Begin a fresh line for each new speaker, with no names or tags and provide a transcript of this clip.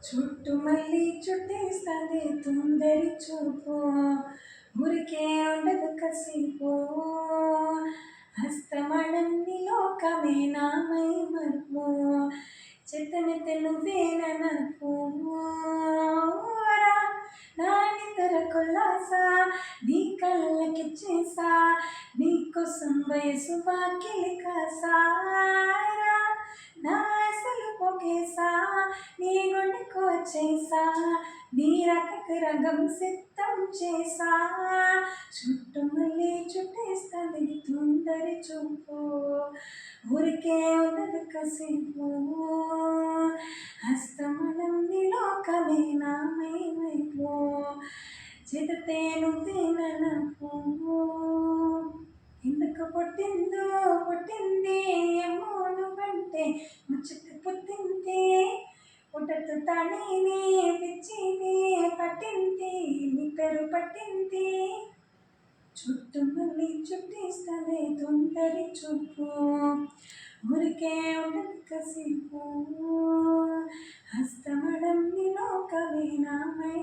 చుట్టు మళ్ళీ చుట్టేస్తుంది తుందరి చూపు ఊరికే ఉండదు కసిపో హస్తమణన్ని లోకమే నామై మర్మో చెత్తని నువ్వేననకు నానితర కొల్లాస నీ కళ్ళకిచ్చేసా నీకోసం వయసు వాకిలి కాసారా నా అసలు పొగేసా నీ గుండెకు వచ్చేసా నీ రకకు రంగం సిద్ధం చేసా చుట్టూ మళ్ళీ చుట్టేస్తుంది తుందరి చూపు ఊరికే ఉండదు కసిపు హస్తమనం నీ లోకమే నామైపో చితతే నువ్వేననకు ఎందుకు పుట్టింది ఏమో నువ్వంటే ముచ్చట పుట్టింది పుట్టతు తణిని పిచ్చిని పట్టింది నీ పేరు పట్టింది చుట్టూ మళ్ళీ చుట్టేస్తుంది తొందరి చూపు ఊరికే ఉండదు కసిపు హస్తమడం నీ లోకమే నామై